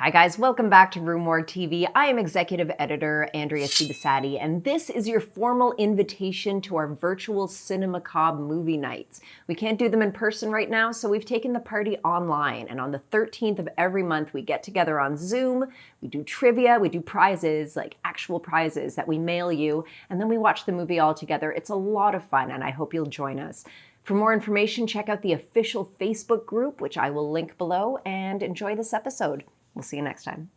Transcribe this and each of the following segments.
Hi guys, welcome back to RUE MORGUE TV. I am Executive Editor Andrea Subasati, and this is your formal invitation to our virtual CinemaCob movie nights. We can't do them in person right now, so we've taken the party online, and on the 13th of every month we get together on Zoom, we do trivia, we do prizes, like actual prizes that we mail you, and then we watch the movie all together. It's a lot of fun, and I hope you'll join us. For more information, check out the official Facebook group, which I will link below, and enjoy this episode. We'll see you next time.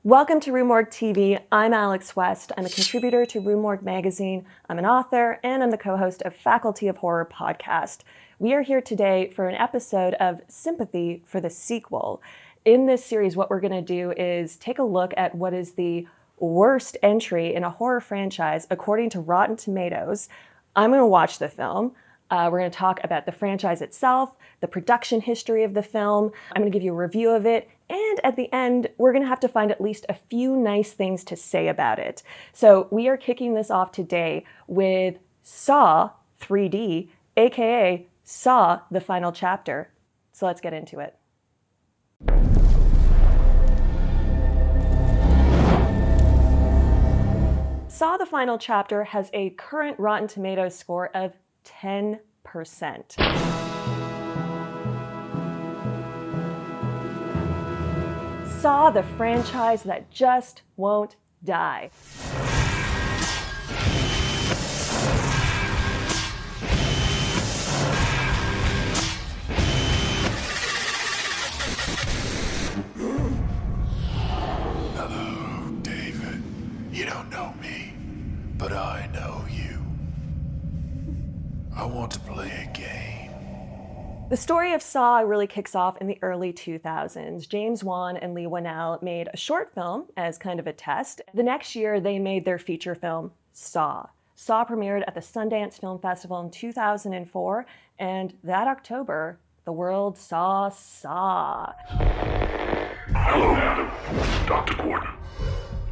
Welcome to RUE MORGUE TV. I'm Alex West. I'm a contributor to RUE MORGUE magazine. I'm an author, and I'm the co-host of Faculty of Horror podcast. We are here today for an episode of Sympathy for the Sequel. In this series, what we're going to do is take a look at what is the worst entry in a horror franchise according to Rotten Tomatoes. I'm going to watch the film. We're going to talk about the franchise itself, the production history of the film. I'm going to give you a review of it. And at the end, we're going to have to find at least a few nice things to say about it. So we are kicking this off today with SAW 3D, aka SAW the Final Chapter. So let's get into it. SAW the Final Chapter has a current Rotten Tomatoes score of 10%. SAW, the franchise that just won't die. Hello, David. You don't know me, but I know you. I want to play a game. The story of SAW really kicks off in the early 2000s. James Wan and Leigh Whannell made a short film as kind of a test. The next year, they made their feature film, SAW. SAW premiered at the Sundance Film Festival in 2004, and that October, the world saw SAW. Hello, Adam. Dr. Gordon.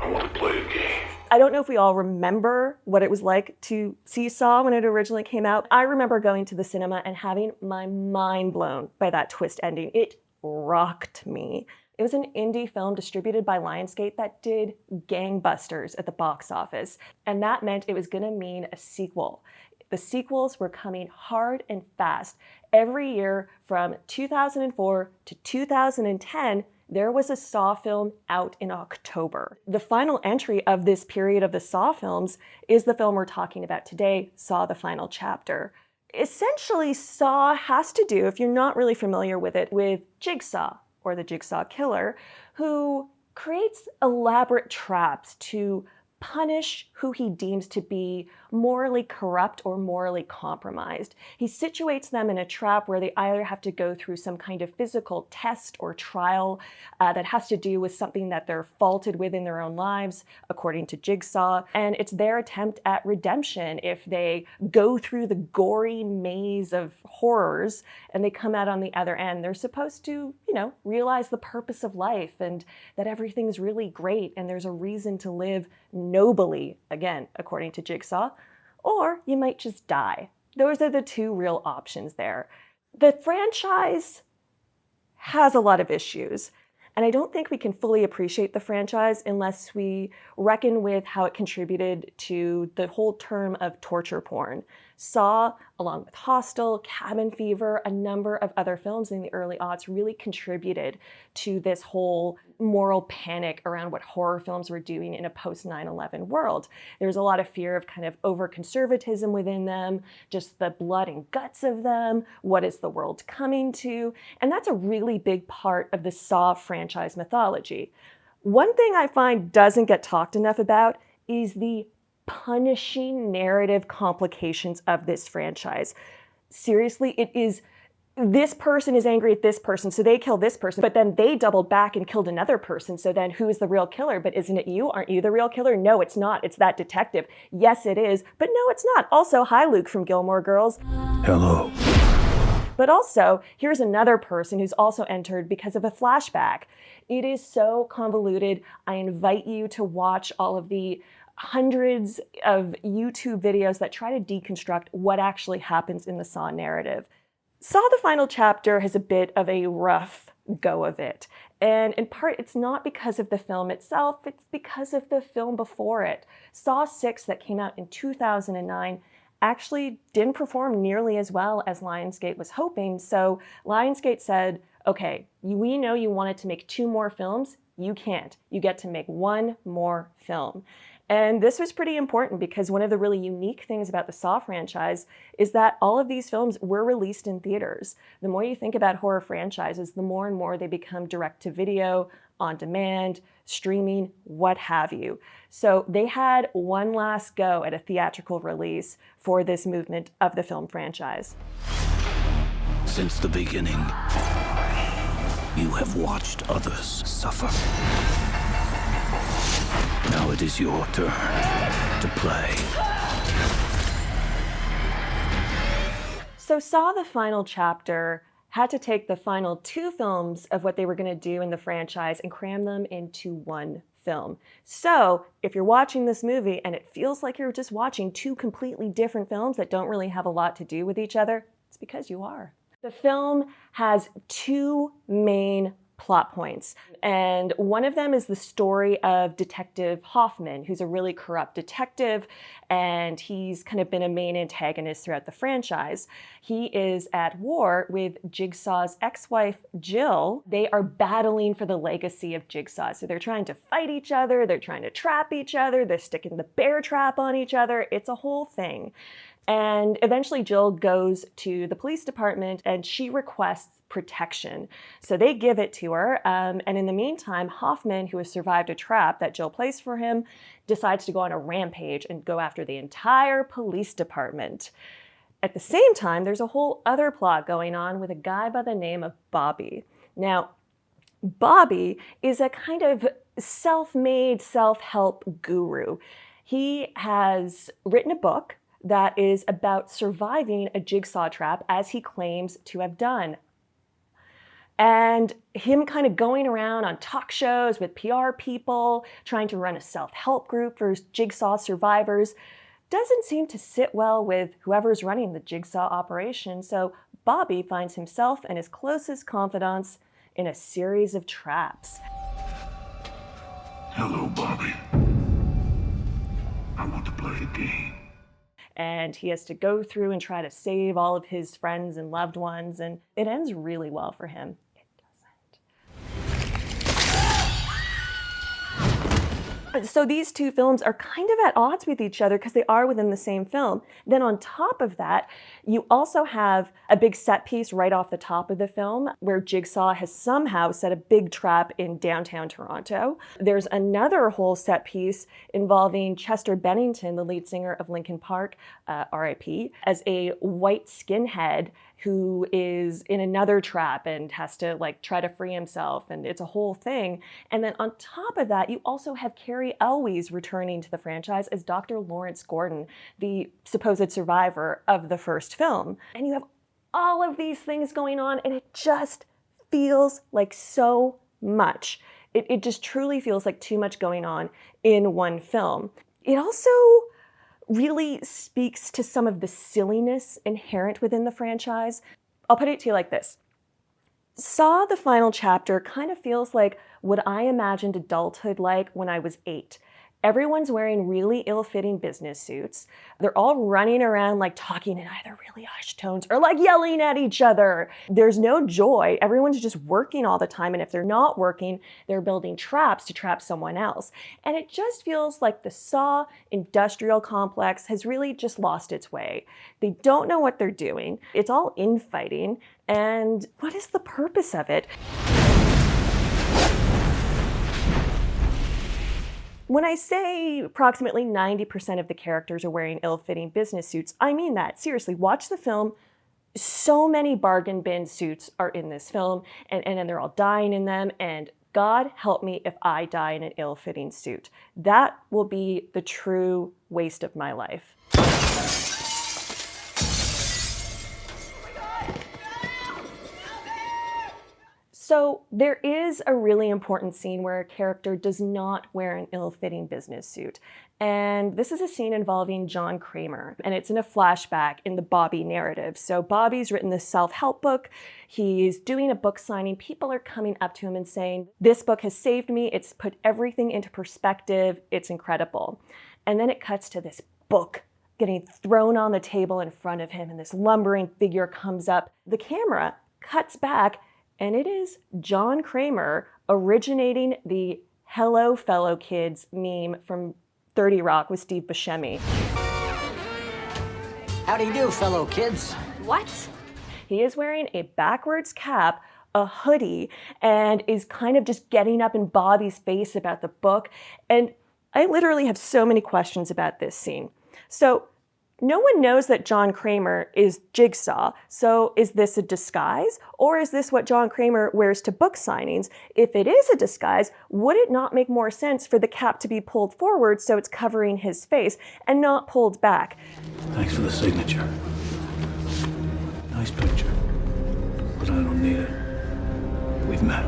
I want to play a game. I don't know if we all remember what it was like to see SAW when it originally came out. I remember going to the cinema and having my mind blown by that twist ending. It rocked me. It was an indie film distributed by Lionsgate that did gangbusters at the box office, and that meant it was going to mean a sequel. The sequels were coming hard and fast. Every year from 2004 to 2010, there was a SAW film out in October. The final entry of this period of the SAW films is the film we're talking about today, SAW the Final Chapter. Essentially, SAW has to do, if you're not really familiar with it, with Jigsaw, or the Jigsaw Killer, who creates elaborate traps to punish who he deems to be morally corrupt or morally compromised. He situates them in a trap where they either have to go through some kind of physical test or trial that has to do with something that they're faulted with in their own lives, according to Jigsaw, and it's their attempt at redemption if they go through the gory maze of horrors and they come out on the other end. They're supposed to, realize the purpose of life and that everything's really great and there's a reason to live nobly, again, according to Jigsaw, or you might just die. Those are the two real options there. The franchise has a lot of issues, and I don't think we can fully appreciate the franchise unless we reckon with how it contributed to the whole term of torture porn. SAW, along with Hostel, Cabin Fever, a number of other films in the early aughts really contributed to this whole moral panic around what horror films were doing in a post 9/11 world. There's a lot of fear of kind of over-conservatism within them, just the blood and guts of them, what is the world coming to, and that's a really big part of the SAW franchise mythology. One thing I find doesn't get talked enough about is the punishing narrative complications of this franchise. Seriously, it is this person is angry at this person, so they kill this person, but then they doubled back and killed another person, so then who is the real killer? But isn't it you? Aren't you the real killer? No, it's not. It's that detective. Yes, it is, but no, it's not. Also, hi, Luke from Gilmore Girls. Hello. But also, here's another person who's also entered because of a flashback. It is so convoluted. I invite you to watch all of the hundreds of YouTube videos that try to deconstruct what actually happens in the SAW narrative. SAW the Final Chapter has a bit of a rough go of it. And in part, it's not because of the film itself, it's because of the film before it. SAW VI, that came out in 2009, actually didn't perform nearly as well as Lionsgate was hoping. So Lionsgate said, okay, we know you wanted to make 2 more films. You can't. You get to make 1 more film. And this was pretty important because one of the really unique things about the Saw franchise is that all of these films were released in theaters. The more you think about horror franchises, the more and more they become direct-to-video, on-demand, streaming, what have you. So they had one last go at a theatrical release for this movement of the film franchise. Since the beginning, you have watched others suffer. Now it is your turn to play. So Saw the Final Chapter had to take the final 2 films of what they were going to do in the franchise and cram them into 1 film. So if you're watching this movie and it feels like you're just watching 2 completely different films that don't really have a lot to do with each other, it's because you are. The film has 2 main plot points. And one of them is the story of Detective Hoffman, who's a really corrupt detective, and he's kind of been a main antagonist throughout the franchise. He is at war with Jigsaw's ex-wife, Jill. They are battling for the legacy of Jigsaw. So they're trying to fight each other, they're trying to trap each other, they're sticking the bear trap on each other. It's a whole thing. And eventually Jill goes to the police department and she requests protection. So they give it to her. And in the meantime, Hoffman, who has survived a trap that Jill placed for him, decides to go on a rampage and go after the entire police department. At the same time, there's a whole other plot going on with a guy by the name of Bobby. Now, Bobby is a kind of self-made self-help guru. He has written a book that is about surviving a jigsaw trap, as he claims to have done. And him kind of going around on talk shows with PR people, trying to run a self-help group for jigsaw survivors, doesn't seem to sit well with whoever's running the jigsaw operation. So Bobby finds himself and his closest confidants in a series of traps. Hello, Bobby. I want to play a game. And he has to go through and try to save all of his friends and loved ones, and it ends really well for him. It doesn't. So these 2 films are kind of at odds with each other because they are within the same film. Then on top of that, you also have a big set piece right off the top of the film where Jigsaw has somehow set a big trap in downtown Toronto. There's another whole set piece involving Chester Bennington, the lead singer of Linkin Park, R.I.P., as a white skinhead who is in another trap and has to try to free himself, and it's a whole thing. And then on top of that, you also have Carrie Elwes returning to the franchise as Dr. Lawrence Gordon, the supposed survivor of the first film. And you have all of these things going on, and it just feels like so much. It just truly feels like too much going on in one film. It also really speaks to some of the silliness inherent within the franchise. I'll put it to you like this. Saw the Final Chapter kind of feels like what I imagined adulthood like when I was 8. Everyone's wearing really ill-fitting business suits. They're all running around talking in either really hushed tones or yelling at each other. There's no joy. Everyone's just working all the time, and if they're not working, they're building traps to trap someone else. And it just feels like the Saw industrial complex has really just lost its way. They don't know what they're doing. It's all infighting, and what is the purpose of it? When I say approximately 90% of the characters are wearing ill-fitting business suits, I mean that. Seriously, watch the film. So many bargain bin suits are in this film, and they're all dying in them, and God help me if I die in an ill-fitting suit. That will be the true waste of my life. So there is a really important scene where a character does not wear an ill-fitting business suit. And this is a scene involving John Kramer, and it's in a flashback in the Bobby narrative. So Bobby's written this self-help book. He's doing a book signing. People are coming up to him and saying, this book has saved me. It's put everything into perspective. It's incredible. And then it cuts to this book getting thrown on the table in front of him, and this lumbering figure comes up. The camera cuts back, and it is John Kramer originating the "Hello, fellow kids" meme from 30 Rock with Steve Buscemi. How do you do, fellow kids? What? He is wearing a backwards cap, a hoodie, and is kind of just getting up in Bobby's face about the book. And I literally have so many questions about this scene. So no one knows that John Kramer is Jigsaw. So is this a disguise, or is this what John Kramer wears to book signings? If it is a disguise, would it not make more sense for the cap to be pulled forward so it's covering his face and not pulled back? Thanks for the signature. Nice picture, but I don't need it. We've met.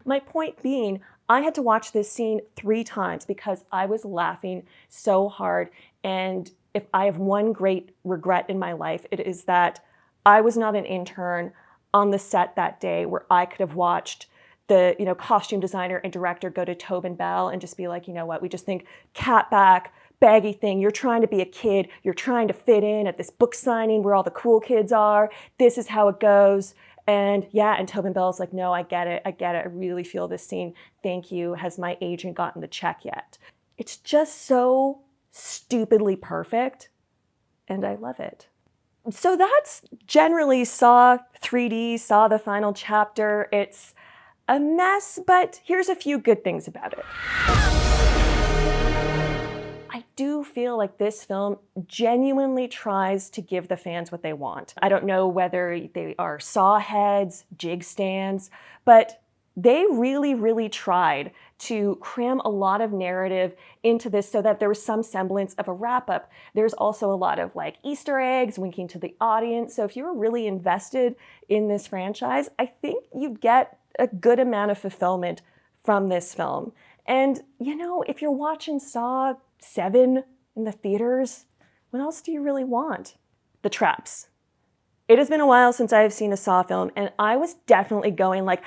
My point being, I had to watch this scene 3 times because I was laughing so hard. And if I have one great regret in my life, it is that I was not an intern on the set that day where I could have watched the costume designer and director go to Tobin Bell and just be like, you know what, we just think cat back, baggy thing. You're trying to be a kid. You're trying to fit in at this book signing where all the cool kids are. This is how it goes. And yeah, and Tobin Bell's like, no, I get it. I really feel this scene. Thank you. Has my agent gotten the check yet? It's just so stupidly perfect, and I love it. So that's generally Saw 3D, Saw the final chapter. It's a mess, but here's a few good things about it. I do feel like this film genuinely tries to give the fans what they want. I don't know whether they are Saw heads, jig stands, but they really, really tried to cram a lot of narrative into this so that there was some semblance of a wrap-up. There's also a lot of like Easter eggs winking to the audience. So if you were really invested in this franchise, I think you'd get a good amount of fulfillment from this film. And if you're watching Saw VII in the theaters, what else do you really want? The traps. It has been a while since I've seen a Saw film, and I was definitely going like,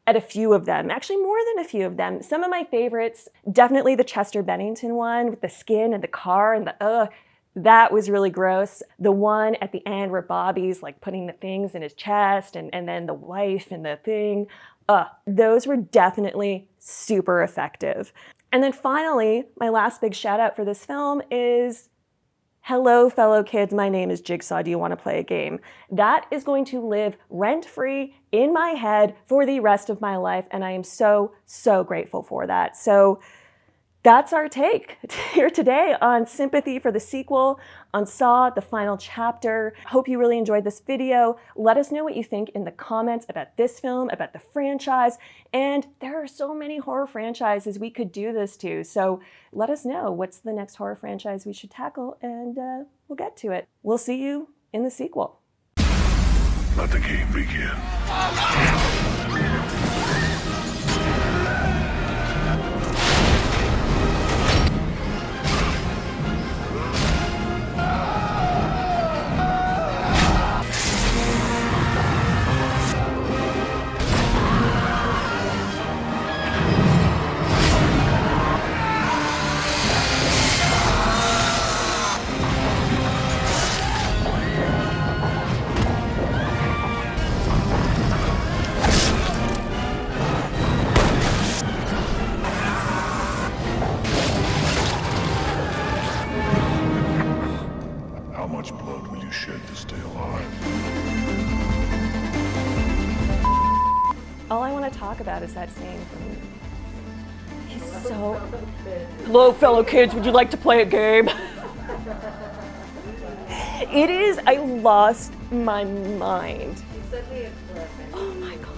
at a few of them, actually more than a few of them. Some of my favorites, definitely the Chester Bennington one with the skin and the car and the that was really gross. The one at the end where Bobby's like putting the things in his chest and then the wife and the thing, those were definitely super effective. And then finally, my last big shout out for this film is, hello, fellow kids, my name is Jigsaw. Do you want to play a game? That is going to live rent-free in my head for the rest of my life, and I am so, so grateful for that. So that's our take here today on Sympathy for the Sequel, on Saw, the final chapter. Hope you really enjoyed this video. Let us know what you think in the comments about this film, about the franchise, and there are so many horror franchises we could do this to. So let us know what's the next horror franchise we should tackle, and we'll get to it. We'll see you in the sequel. Let the game begin. How much blood will you shed to stay alive? All I want to talk about is that scene from... He's so... Hello, fellow kids, would you like to play a game? It is, I lost my mind. Oh my God.